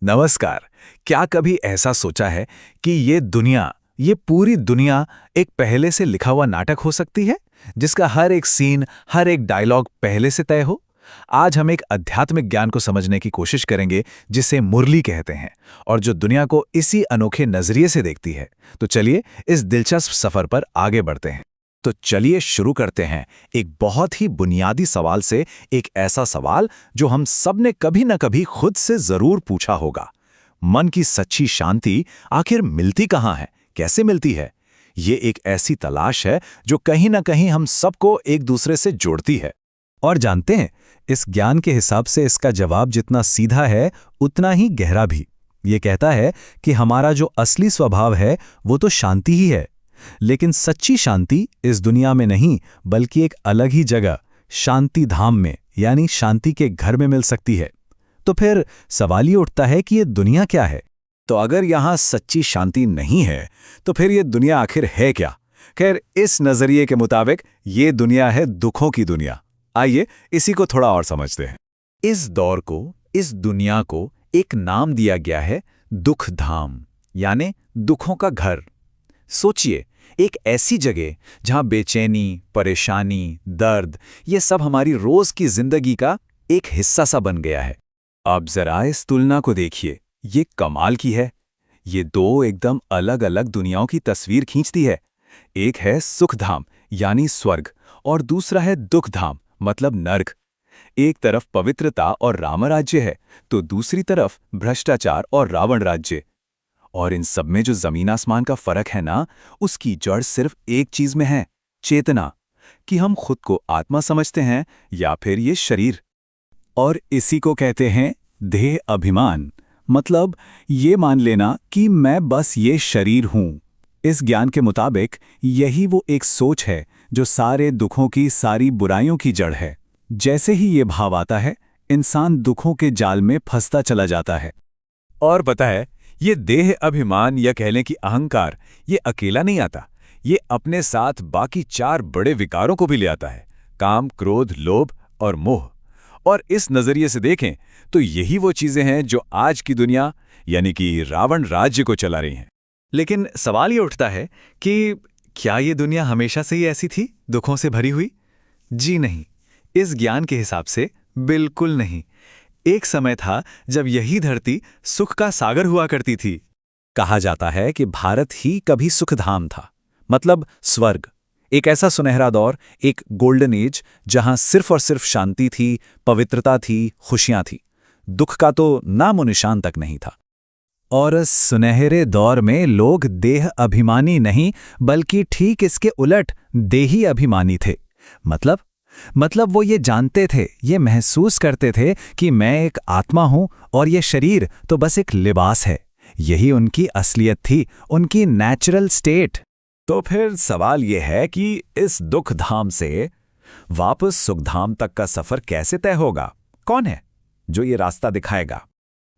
नमस्कार। क्या कभी ऐसा सोचा है कि ये पूरी दुनिया एक पहले से लिखा हुआ नाटक हो सकती है, जिसका हर एक सीन, हर एक डायलॉग पहले से तय हो? आज हम एक आध्यात्मिक ज्ञान को समझने की कोशिश करेंगे, जिसे मुरली कहते हैं, और जो दुनिया को इसी अनोखे नजरिए से देखती है। तो चलिए इस दिलचस्प सफर पर आगे बढ़ते हैं। तो चलिए शुरू करते हैं एक बहुत ही बुनियादी सवाल से, एक ऐसा सवाल जो हम सब ने कभी न कभी खुद से जरूर पूछा होगा। मन की सच्ची शांति आखिर मिलती कहाँ है, कैसे मिलती है? ये एक ऐसी तलाश है जो कहीं न कहीं हम सबको एक दूसरे से जोड़ती है। और जानते हैं, इस ज्ञान के हिसाब से इसका जवाब जितना सीधा है, उतना ही गहरा भी। ये कहता है कि हमारा जो असली स्वभाव है वो तो शांति ही है, लेकिन सच्ची शांति इस दुनिया में नहीं, बल्कि एक अलग ही जगह, शांति धाम में, यानी शांति के घर में मिल सकती है। तो फिर सवाल ये उठता है कि ये दुनिया क्या है? तो अगर यहाँ सच्ची शांति नहीं है, तो फिर ये दुनिया आखिर है क्या? खैर, इस नजरिए के मुताबिक ये दुनिया है दुखों की दुनिया। आइए इसी को थोड़ा और समझते हैं। इस दौर को, इस दुनिया को एक नाम दिया गया है दुख धाम, यानी दुखों का घर। सोचिए, एक ऐसी जगह जहां बेचैनी, परेशानी, दर्द, ये सब हमारी रोज की जिंदगी का एक हिस्सा सा बन गया है। अब जरा इस तुलना को देखिए, ये कमाल की है। ये दो एकदम अलग अलग दुनियाओं की तस्वीर खींचती है। एक है सुखधाम यानी स्वर्ग, और दूसरा है दुखधाम मतलब नर्क। एक तरफ पवित्रता और रामराज्य है, तो दूसरी तरफ भ्रष्टाचार और रावण राज्य। और इन सब में जो जमीन आसमान का फर्क है ना, उसकी जड़ सिर्फ एक चीज में है, चेतना। कि हम खुद को आत्मा समझते हैं या फिर ये शरीर। और इसी को कहते हैं देह अभिमान, मतलब ये मान लेना कि मैं बस ये शरीर हूं। इस ज्ञान के मुताबिक यही वो एक सोच है जो सारे दुखों की, सारी बुराइयों की जड़ है। जैसे ही ये भाव आता है, इंसान दुखों के जाल में फंसता चला जाता है। और पता है, ये देह अभिमान या कह लें कि अहंकार, ये अकेला नहीं आता। ये अपने साथ बाकी 4 बड़े विकारों को भी ले आता है: काम, क्रोध, लोभ और मोह। और इस नजरिए से देखें तो यही वो चीजें हैं जो आज की दुनिया यानी कि रावण राज्य को चला रही हैं। लेकिन सवाल ये उठता है कि क्या ये दुनिया हमेशा से ही ऐसी थी, दुखों से भरी हुई? जी नहीं, इस ज्ञान के हिसाब से बिल्कुल नहीं। एक समय था जब यही धरती सुख का सागर हुआ करती थी। कहा जाता है कि भारत ही कभी सुखधाम था, मतलब स्वर्ग। एक ऐसा सुनहरा दौर, एक गोल्डन एज, जहां सिर्फ और सिर्फ शांति थी, पवित्रता थी, खुशियां थी। दुख का तो नामो निशान तक नहीं था। और इस सुनहरे दौर में लोग देह अभिमानी नहीं, बल्कि ठीक इसके उलट देही अभिमानी थे। मतलब वो ये जानते थे, ये महसूस करते थे कि मैं एक आत्मा हूं और ये शरीर तो बस एक लिबास है। यही उनकी असलियत थी, उनकी नेचुरल स्टेट। तो फिर सवाल ये है कि इस दुख धाम से वापस सुखधाम तक का सफर कैसे तय होगा? कौन है जो ये रास्ता दिखाएगा?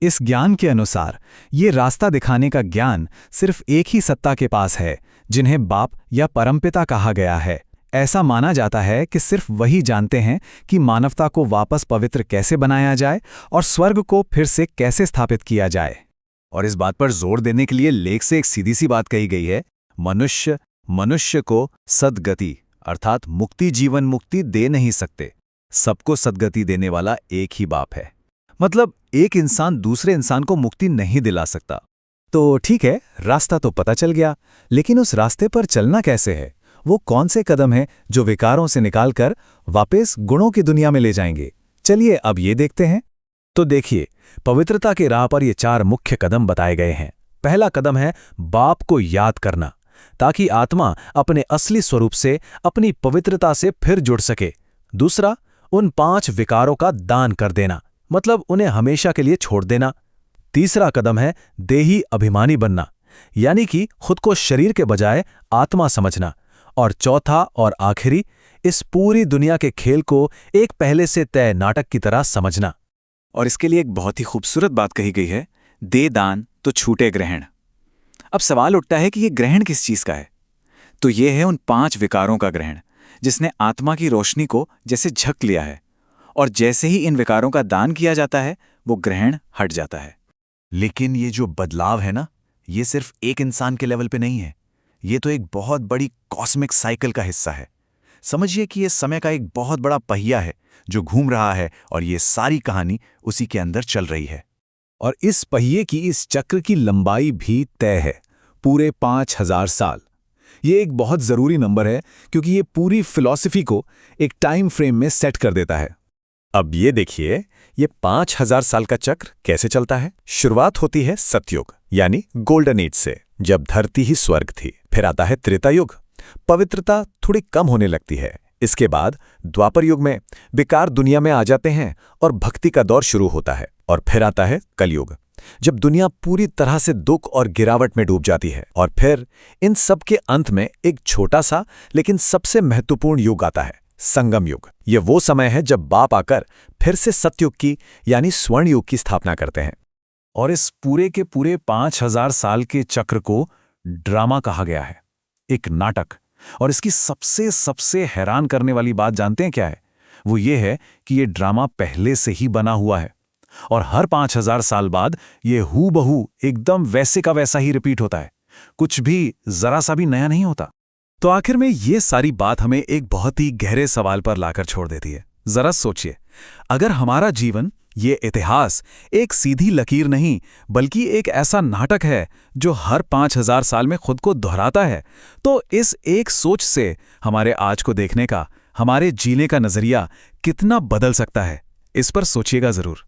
इस ज्ञान के अनुसार ये रास्ता दिखाने का ज्ञान सिर्फ एक ही सत्ता के पास है, जिन्हें बाप या परमपिता कहा गया है। ऐसा माना जाता है कि सिर्फ वही जानते हैं कि मानवता को वापस पवित्र कैसे बनाया जाए और स्वर्ग को फिर से कैसे स्थापित किया जाए। और इस बात पर जोर देने के लिए लेख से एक सीधी सी बात कही गई है: मनुष्य को सद्गति अर्थात मुक्ति, जीवन मुक्ति दे नहीं सकते। सबको सद्गति देने वाला एक ही बाप है। मतलब एक इंसान दूसरे इंसान को मुक्ति नहीं दिला सकता। तो ठीक है, रास्ता तो पता चल गया, लेकिन उस रास्ते पर चलना कैसे है? वो कौन से कदम हैं जो विकारों से निकालकर वापस गुणों की दुनिया में ले जाएंगे? चलिए अब ये देखते हैं। तो देखिए, पवित्रता के राह पर ये 4 मुख्य कदम बताए गए हैं। पहला कदम है बाप को याद करना, ताकि आत्मा अपने असली स्वरूप से, अपनी पवित्रता से फिर जुड़ सके। दूसरा, उन 5 विकारों का दान कर देना, मतलब उन्हें हमेशा के लिए छोड़ देना। तीसरा कदम है देही अभिमानी बनना, यानी कि खुद को शरीर के बजाय आत्मा समझना। और चौथा और आखिरी, इस पूरी दुनिया के खेल को एक पहले से तय नाटक की तरह समझना। और इसके लिए एक बहुत ही खूबसूरत बात कही गई है: दे दान तो छूटे ग्रहण। अब सवाल उठता है कि ये ग्रहण किस चीज का है? तो ये है उन 5 विकारों का ग्रहण, जिसने आत्मा की रोशनी को जैसे झक लिया है। और जैसे ही इन विकारों का दान किया जाता है, वो ग्रहण हट जाता है। लेकिन ये जो बदलाव है ना, ये सिर्फ एक इंसान के लेवल पे नहीं है। ये तो एक बहुत बड़ी कॉस्मिक साइकिल का हिस्सा है। समझिए कि ये समय का एक बहुत बड़ा पहिया है जो घूम रहा है, और ये सारी कहानी उसी के अंदर चल रही है। और इस पहिए की, इस चक्र की लंबाई भी तय है, पूरे 5000 साल। ये एक बहुत ज़रूरी नंबर है क्योंकि ये पूरी फिलॉसफी को एक टाइम फ्रेम में सेट कर देता है। अब ये देखिए, ये 5000 साल का चक्र कैसे चलता है। शुरुआत होती है सतयुग यानी गोल्डन एज से, जब धरती ही स्वर्ग थी। फिर आता है त्रेता युग, पवित्रता थोड़ी कम होने लगती है। इसके बाद द्वापर युग में विकार दुनिया में आ जाते हैं और भक्ति का दौर शुरू होता है। और फिर आता है कलयुग, जब दुनिया पूरी तरह से दुख और गिरावट में डूब जाती है। और फिर इन सब के अंत में एक छोटा सा लेकिन सबसे महत्वपूर्ण युग आता है, संगम युग। ये वो समय है जब बाप आकर फिर से सतयुग की यानी स्वर्ण युग की स्थापना करते हैं। और इस पूरे के पूरे 5000 साल के चक्र को ड्रामा कहा गया है, एक नाटक। और इसकी सबसे सबसे हैरान करने वाली बात जानते हैं क्या है? वो ये है कि ये ड्रामा पहले से ही बना हुआ है और हर 5000 साल बाद ये हूबहू एकदम वैसे का वैसा ही रिपीट होता है, कुछ भी जरा सा भी नया नहीं होता। तो आखिर में ये सारी बात हमें एक बहुत ही गहरे सवाल पर लाकर छोड़ देती है। जरा सोचिए, अगर हमारा जीवन, ये इतिहास एक सीधी लकीर नहीं बल्कि एक ऐसा नाटक है जो हर 5000 साल में खुद को दोहराता है, तो इस एक सोच से हमारे आज को देखने का, हमारे जीने का नजरिया कितना बदल सकता है, इस पर सोचिएगा जरूर।